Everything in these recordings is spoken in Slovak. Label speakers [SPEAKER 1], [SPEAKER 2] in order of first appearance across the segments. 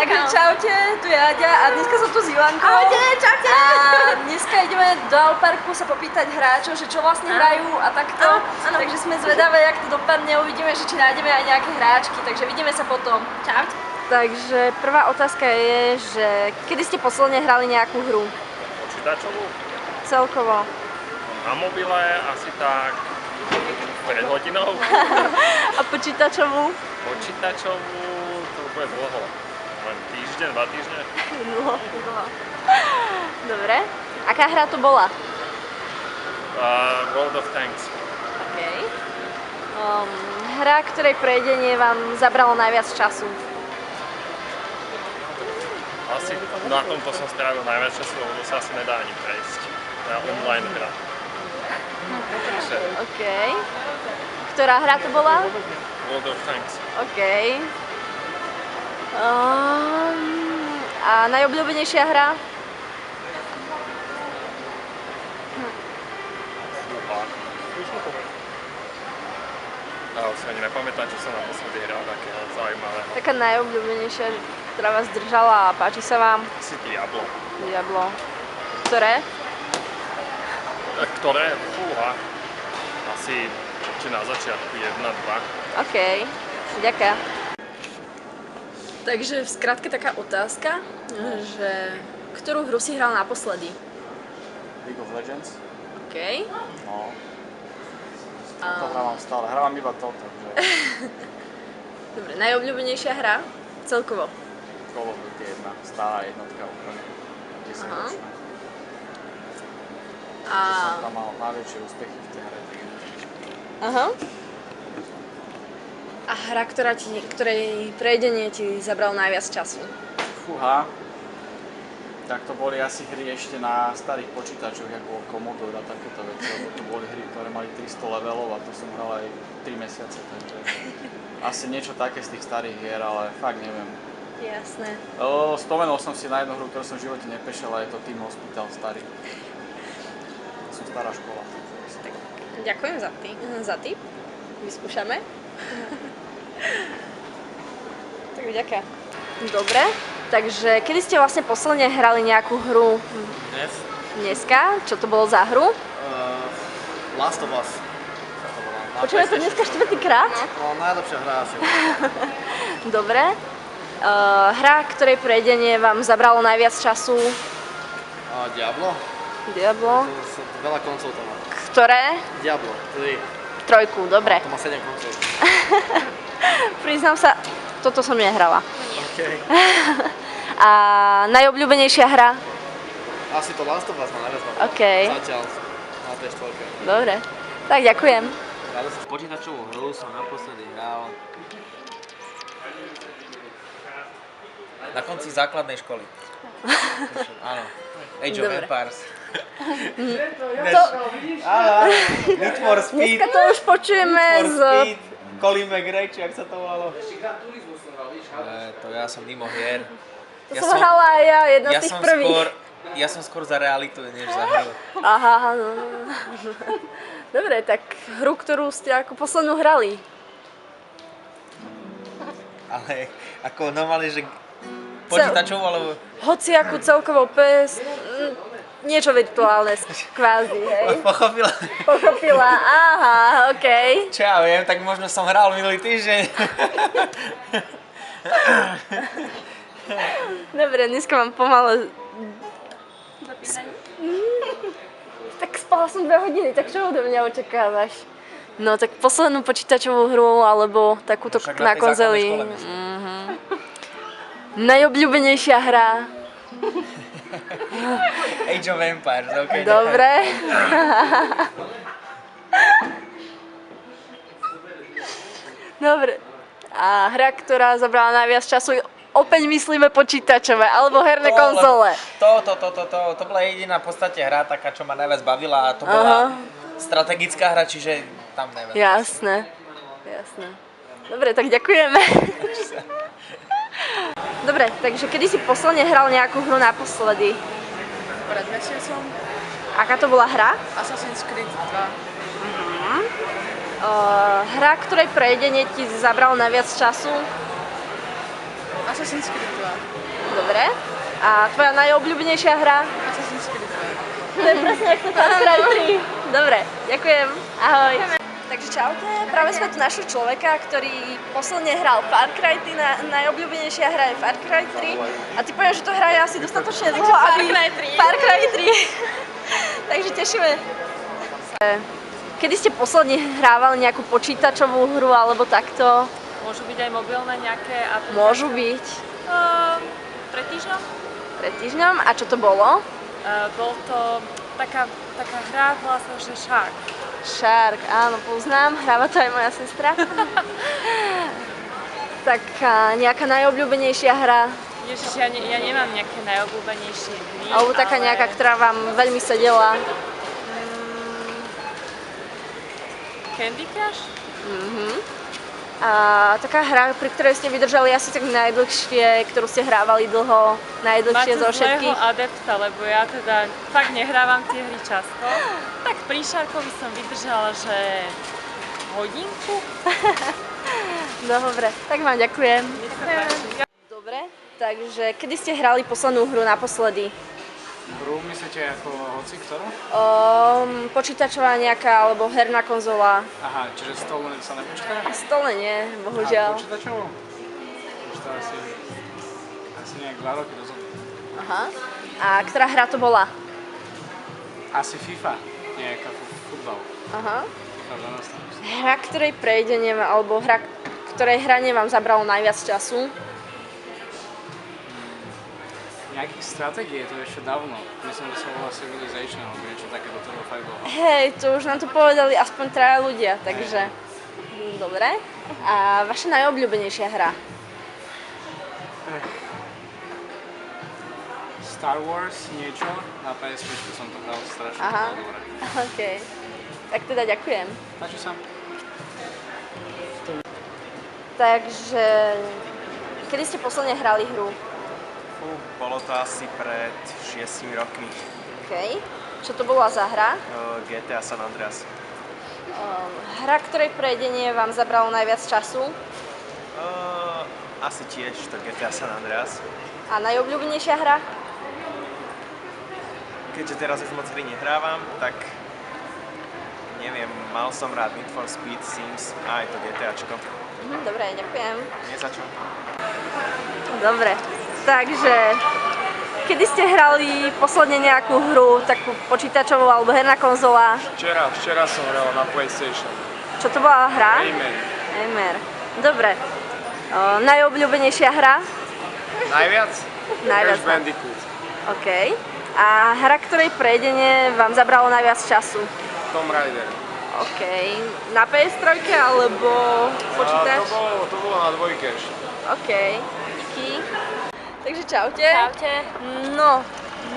[SPEAKER 1] Takže čaute, tu je Aďa a dneska som tu s Ivankou.
[SPEAKER 2] Ahojte, čaute.
[SPEAKER 1] A dneska ideme do Alparku sa popýtať hráčov, že čo vlastne hrajú a takto.
[SPEAKER 2] Áno.
[SPEAKER 1] Takže sme zvedavé, jak to dopadne, uvidíme, že či nájdeme aj nejaké hráčky, takže vidíme sa potom.
[SPEAKER 2] Čaute.
[SPEAKER 1] Takže prvá otázka je, že kedy ste posledne hrali nejakú hru?
[SPEAKER 3] Počítačovú?
[SPEAKER 1] Celkovo.
[SPEAKER 3] Na mobile asi tak pred hodinou.
[SPEAKER 1] A počítačovú?
[SPEAKER 3] Počítačovú to bude dlho. Len týždeň, 2 týždne.
[SPEAKER 1] Dlho. Dobre. Aká hra to bola?
[SPEAKER 3] World of Tanks.
[SPEAKER 1] OK. Hra, ktorej prejdenie vám zabralo najviac času?
[SPEAKER 3] Asi na tomto som strávil najviac času, lebo to sa asi nedá ani prejsť. Na online hra.
[SPEAKER 1] OK. Ktorá hra to bola?
[SPEAKER 3] World of Tanks.
[SPEAKER 1] OK. A najobľúbenejšia hra?
[SPEAKER 3] Ja už si ani nepamätám, čo som naposledy hral takého zaujímavého.
[SPEAKER 1] Taká najobľúbenejšia, ktorá vás držala a páči sa vám?
[SPEAKER 3] Asi Diablo.
[SPEAKER 1] Diablo. Ktoré?
[SPEAKER 3] Ktoré? Fúha. Asi či na začiatku 1, 2.
[SPEAKER 1] OK. Ďakujem. Takže v skratke taká otázka, že ktorú hru si hral naposledy?
[SPEAKER 4] League of Legends.
[SPEAKER 1] OK.
[SPEAKER 4] No. To hrávam stále. Hrávam iba to, takže...
[SPEAKER 1] Dobre, najobľúbenejšia hra? Celkovo.
[SPEAKER 4] Call of Duty 1, stará jednotka úplne. 10 ročná.
[SPEAKER 1] A...
[SPEAKER 4] Som tam mal najväčšie úspechy v tej hre.
[SPEAKER 1] Aha. A hra, ktorej prejdenie ti zabralo najviac času?
[SPEAKER 4] Fúha. Tak to boli asi hry ešte na starých počítačoch, ako bol Commodore a takéto veci, lebo to boli hry, ktoré mali 300 levelov a to som hral aj 3 mesiace, takže asi niečo také z tých starých hier, ale fakt neviem.
[SPEAKER 1] Jasné.
[SPEAKER 4] Spomenul som si na jednu hru, ktorú som v živote nepešel, a je to Team Hospital starý. Som stará škola.
[SPEAKER 1] Tak, ďakujem za tip. Vyskúšame. Tak ďakujem. Dobre. Takže kedy ste vlastne posledne hrali nejakú hru?
[SPEAKER 5] Dnes?
[SPEAKER 1] Dneska? Čo to bolo za hru?
[SPEAKER 5] Last of Us.
[SPEAKER 1] Počujeme to dneska štvrtýkrát?
[SPEAKER 5] No, najlepšia hra asi.
[SPEAKER 1] Dobre. Hra, ktorej prejdenie vám zabralo najviac času?
[SPEAKER 5] Diablo?
[SPEAKER 1] Diablo.
[SPEAKER 5] Veľa koncov to má.
[SPEAKER 1] Ktoré?
[SPEAKER 5] Diablo, 3.
[SPEAKER 1] Trojku, dobre.
[SPEAKER 5] To má 7 koncov.
[SPEAKER 1] Priznám sa, toto som nehrala.
[SPEAKER 5] Okay.
[SPEAKER 1] A najobľúbenejšia hra?
[SPEAKER 5] Asi to Last of Us má najviac baví.
[SPEAKER 1] OK.
[SPEAKER 5] Zatiaľ na tej štvorke.
[SPEAKER 1] Dobre. Tak ďakujem.
[SPEAKER 6] Počítačovú hru som naposledy hral na konci základnej školy. Áno. Age of Empires. Áno, Need for Speed.
[SPEAKER 1] Dneska to už počujeme z...
[SPEAKER 6] Colin McRae, či jak sa to volalo. To ja som mimo hier.
[SPEAKER 1] To som hrala aj ja, jedna z tých prvých.
[SPEAKER 6] Ja som skôr za realitu, než za hru.
[SPEAKER 1] Aha, no. Dobre, tak hru, ktorú ste ako poslednú hrali?
[SPEAKER 6] Ale ako normálne, že počítačov, alebo...
[SPEAKER 1] Hociakú celkovo PS... Niečo virtuálne, kvázi, hej? Pochopila, aha, okej.
[SPEAKER 6] Čo ja viem, tak možno som hral minulý týždeň.
[SPEAKER 1] Dobre, dneska mám pomalu... Tak spala som 2 hodiny, tak čo odo mňa očakávaš? No tak poslednú počítačovú hru, alebo takúto na konzoli. Najobľúbenejšia hra?
[SPEAKER 6] Age of Empires, ok.
[SPEAKER 1] Dobre. Dobre. A hra, ktorá zabrala najviac času, opäť myslíme počítačové, alebo herné konzole.
[SPEAKER 6] To bola jediná v podstate hra, taká, čo ma najviac bavila, a to bola strategická hra, čiže tam najviac.
[SPEAKER 1] Jasné. Dobre, tak ďakujeme. Dobre, takže kedy si posledne hral nejakú hru naposledy?
[SPEAKER 2] Pred mesiacom.
[SPEAKER 1] Aká to bola hra?
[SPEAKER 2] Assassin's Creed 2.
[SPEAKER 1] Hra, ktorej prejdenie ti zabralo najviac času?
[SPEAKER 2] Assassin's Creed 2.
[SPEAKER 1] Dobre. A tvoja najobľúbenejšia hra?
[SPEAKER 2] Assassin's Creed 2.
[SPEAKER 1] To je presne ako Far Cry 3. Dobre, ďakujem. Ahoj. Takže čaute, práve sme tu našli človeka, ktorý posledne hral Far Cry 3, najobľúbenejšia hra je Far Cry 3 a ty poviem, že to hra je asi dostatočne dlho, aby... Far Cry 3. Takže tešíme. Kedy ste posledne hrávali nejakú počítačovú hru alebo takto?
[SPEAKER 7] Môžu byť aj mobilné nejaké aplikácie?
[SPEAKER 1] Môžu byť.
[SPEAKER 7] Pred týždňom?
[SPEAKER 1] Pred týždňom? A čo to bolo?
[SPEAKER 7] Bol to taká hra, volá sa, že Shark.
[SPEAKER 1] Shark, áno, poznám, hráva to aj moja sestra. Taká nejaká najobľúbenejšia hra?
[SPEAKER 7] Ježiš, ja nemám nejaké najobľúbenejšie hry,
[SPEAKER 1] Alebo taká
[SPEAKER 7] ale...
[SPEAKER 1] nejaká, ktorá vám veľmi sedela?
[SPEAKER 7] Candy Crush?
[SPEAKER 1] A taká hra, pri ktorej ste vydržali asi tak najdlhšie, ktorú ste hrávali dlho, najdlhšie zo všetkých?
[SPEAKER 7] Máte zlého adepta, lebo ja teda fakt nehrávam tie hry často. Tak pri Sharkovi som vydržala, že hodinku.
[SPEAKER 1] Dobre, tak vám ďakujem. Dobre, takže kedy ste hrali poslednú hru naposledy?
[SPEAKER 8] Hru myslíte ako hoci ktorú?
[SPEAKER 1] Počítačová nejaká, alebo herná konzola?
[SPEAKER 8] Aha, čiže stolné sa nepočíta?
[SPEAKER 1] Stole nie,
[SPEAKER 8] A
[SPEAKER 1] bohužiaľ.
[SPEAKER 8] počítačovú? Už to asi nejak 2 roky dozadu.
[SPEAKER 1] Aha. A ktorá hra to bola?
[SPEAKER 8] Asi FIFA, nejaká futbal.
[SPEAKER 1] Aha.
[SPEAKER 8] FIFA 12.
[SPEAKER 1] Hra, ktorej prejdenie, alebo hra, ktorej hranie vám zabralo najviac času?
[SPEAKER 8] Nejakých stratégií je to ešte dávno. Myslím, že sa volá Civilization alebo niečo také, do toho fakt bolo.
[SPEAKER 1] Hej, to už nám to povedali aspoň 3 ľudia, takže... Dobre. A vaša najobľúbenejšia hra?
[SPEAKER 8] Star Wars niečo, na PSP som to hral strašne,
[SPEAKER 1] Aha.
[SPEAKER 8] to bolo dobré.
[SPEAKER 1] OK. Tak teda ďakujem.
[SPEAKER 8] Páči sa?
[SPEAKER 1] Takže... Kedy ste posledne hrali hru?
[SPEAKER 9] Bolo to asi pred 6 rokmi.
[SPEAKER 1] OK. Čo to bola za hra?
[SPEAKER 9] GTA San Andreas.
[SPEAKER 1] Hra, ktorej prejdenie vám zabralo najviac času?
[SPEAKER 9] Asi tiež to GTA San Andreas.
[SPEAKER 1] A najobľúbenejšia hra?
[SPEAKER 9] Keďže teraz už moc hry nehrávam, tak neviem, mal som rád Need for Speed, Sims a aj to GTAčko.
[SPEAKER 1] Dobre, ďakujem.
[SPEAKER 9] Nie za čo.
[SPEAKER 1] Dobre. Takže, kedy ste hrali posledne nejakú hru, takú počítačovú alebo herná konzola?
[SPEAKER 3] Včera som hral na PlayStation.
[SPEAKER 1] Čo to bola hra?
[SPEAKER 3] Rayman.
[SPEAKER 1] Rayman. Dobre. Najobľúbenejšia hra?
[SPEAKER 3] Najviac?
[SPEAKER 1] Najviac.
[SPEAKER 3] Crash Bandicoot.
[SPEAKER 1] OK. A hra, ktorej prejdenie vám zabralo najviac času?
[SPEAKER 3] Tomb Raider.
[SPEAKER 1] OK. Na PS3 alebo počítač?
[SPEAKER 3] To bolo na dvojke ešte.
[SPEAKER 1] OK. Díky. Takže čaute.
[SPEAKER 7] Čaute.
[SPEAKER 1] No,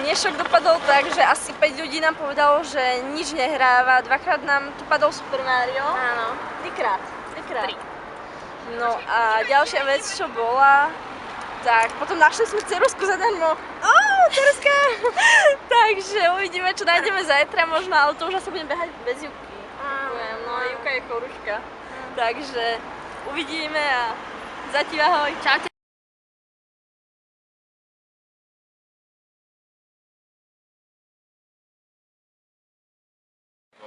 [SPEAKER 1] dnešok dopadol tak, že asi 5 ľudí nám povedalo, že nič nehráva. 2-krát nám tu padol Super Mario.
[SPEAKER 7] Áno.
[SPEAKER 1] 3-krát. No a ďalšia vec, čo bola, tak potom našli sme ceruzku zadarmo. Ceruska! Takže uvidíme, čo nájdeme zajtra možno, ale to už asi budem behať bez Juky. No, Juka je koruška. Takže uvidíme a zatiaľ ahoj.
[SPEAKER 7] Čaute.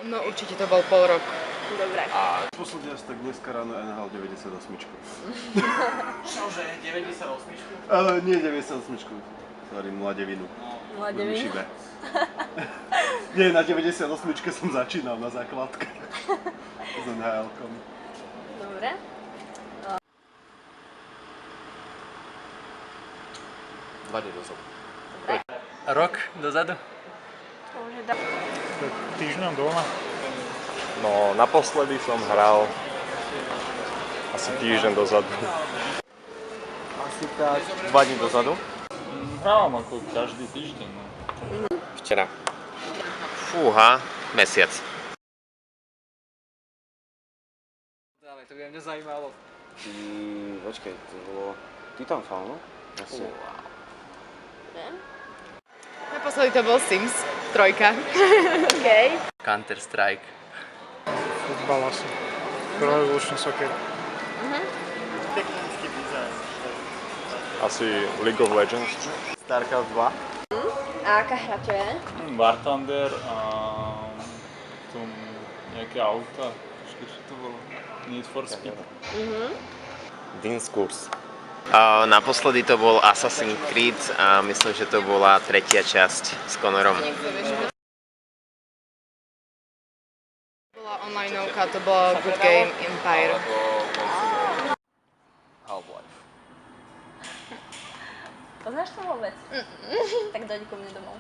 [SPEAKER 2] No určite to bol pol rok.
[SPEAKER 1] Dobre.
[SPEAKER 10] Posledný raz tak dneska ráno NHL 98.
[SPEAKER 6] Čože, 98?
[SPEAKER 10] Nie 98. Sorry, 09. Šibe. Nie, na 98 som začínal na základke. S NHL-kom.
[SPEAKER 1] Dobre.
[SPEAKER 6] Rok dozadu?
[SPEAKER 8] Týždňom doma.
[SPEAKER 3] No, naposledy som hral asi týždeň dozadu.
[SPEAKER 9] Asi tak 2 dní dozadu.
[SPEAKER 8] Hrávam ako každý týždeň. No.
[SPEAKER 9] Včera. Fúha, mesiac.
[SPEAKER 5] Ale to by mňa zaujímalo.
[SPEAKER 10] Počkej, to bolo Titanfall, no? Asi.
[SPEAKER 2] Naposledy to bol Sims 3.
[SPEAKER 1] OK.
[SPEAKER 6] Counter-Strike.
[SPEAKER 8] Futbal asi. Pro Evolution Soccer.
[SPEAKER 3] Technický dizajn. Asi League of Legends.
[SPEAKER 9] StarCraft 2.
[SPEAKER 1] A aká hra to je?
[SPEAKER 3] War Thunder a tom nejaké auta. Počkej, čo to bolo? Need for Speed.
[SPEAKER 10] Discourse.
[SPEAKER 9] Naposledy to bol Assassin's Creed a myslím, že to bola tretia časť s Connorom.
[SPEAKER 2] Bola onlineovka, to bola Good Game Empire.
[SPEAKER 5] Half-Life.
[SPEAKER 1] Poznáš to vôbec? Tak doď ku mne domov.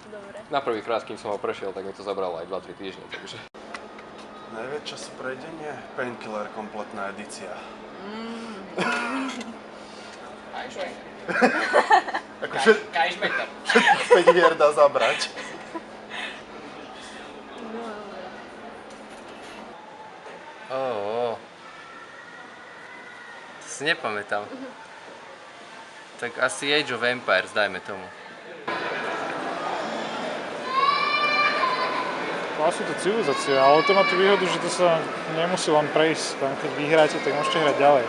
[SPEAKER 1] Dobre.
[SPEAKER 5] Na prvý krát, kým som ho prešiel, tak mi to zabralo aj 2-3 týždne, takže...
[SPEAKER 11] Najväčšie súprejdenie? Painkiller kompletná edícia. Akože...
[SPEAKER 6] Kajšmeter.
[SPEAKER 11] Všetkých 5 hier dá zabrať.
[SPEAKER 5] To si nepamätám. Tak asi Age of Empires, dajme tomu.
[SPEAKER 12] Vlastne to civilizácia, ale to má tú výhodu, že to sa nemusí len prejsť. Tam keď vyhráte, tak môžete hrať ďalej.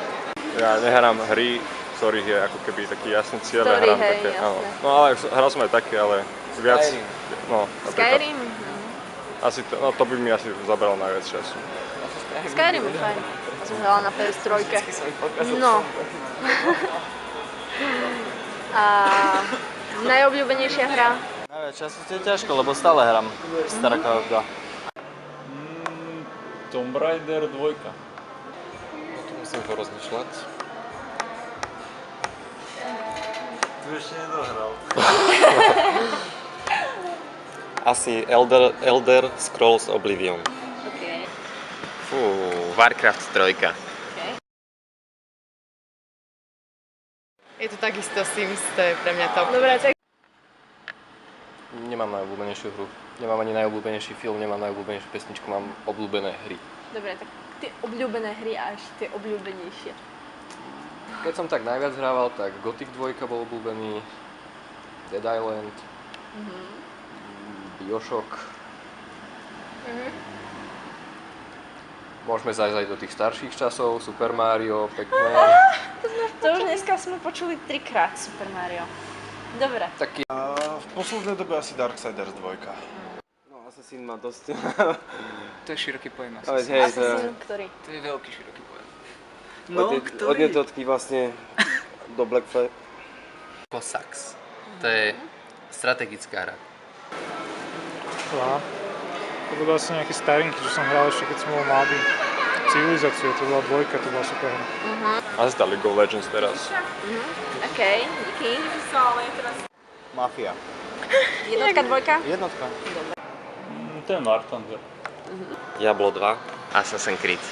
[SPEAKER 3] Ja nehrám hry, v ktorých je ako keby taký jasný cieľ.
[SPEAKER 1] Story,
[SPEAKER 3] Hrám
[SPEAKER 1] hej,
[SPEAKER 3] také,
[SPEAKER 1] jasné.
[SPEAKER 3] áno. No ale hral som aj také, ale viac...
[SPEAKER 5] Skyrim.
[SPEAKER 3] No, napríklad.
[SPEAKER 1] Skyrim?
[SPEAKER 3] Asi to, no to by mi asi zabralo najviac času.
[SPEAKER 1] Skyrim je fajn. Ja som hrala na PS3. No. A najobľúbenejšia hra?
[SPEAKER 6] Najviac času to je ťažko, lebo stále hram StarCraft 2.
[SPEAKER 3] Tomb Raider 2.
[SPEAKER 5] No to musím porozmýšľať.
[SPEAKER 11] Tu ešte nedohral.
[SPEAKER 10] Asi Elder Scrolls Oblivion.
[SPEAKER 1] Okay.
[SPEAKER 9] Warcraft 3.
[SPEAKER 2] Je to takisto Sims, to je pre mňa top.
[SPEAKER 1] Dobre, tak
[SPEAKER 5] Nemám najobľúbenejšiu hru. Nemám ani najobľúbenejší film, nemám najobľúbenejšiu pesničku, mám obľúbené hry.
[SPEAKER 1] dobre, tak tie obľúbené hry a až tie obľúbenejšie.
[SPEAKER 5] Keď som tak najviac hrával, tak Gothic 2 bol obľúbený, Dead Island, Bioshock. Môžeme zajsť aj do tých starších časov, Super Mario, pekné.
[SPEAKER 1] To už dneska sme počuli 3-krát Super Mario. Dobre.
[SPEAKER 5] Taký...
[SPEAKER 11] V poslednej dobe asi Darksiders 2.
[SPEAKER 10] No, Assassin má dosť...
[SPEAKER 8] To je široký pojem asi.
[SPEAKER 10] Ale hej, to je...
[SPEAKER 1] Assassin, ktorý?
[SPEAKER 8] To je veľký široký pojem.
[SPEAKER 10] Od jednotky vlastne do Black Flag.
[SPEAKER 5] Cossacks. To je strategická hra.
[SPEAKER 12] To bolo asi nejaké starinky, čo som hral ešte keď som bol mladý. Civilizáciu, to bola 2, to bola super hra.
[SPEAKER 3] Asi tá League of Legends teraz.
[SPEAKER 1] OK, díky.
[SPEAKER 9] Mafia.
[SPEAKER 1] Jednotka, dvojka?
[SPEAKER 9] Jednotka.
[SPEAKER 3] Ten War Thunder.
[SPEAKER 10] Diablo 2.
[SPEAKER 9] Assassin's Creed.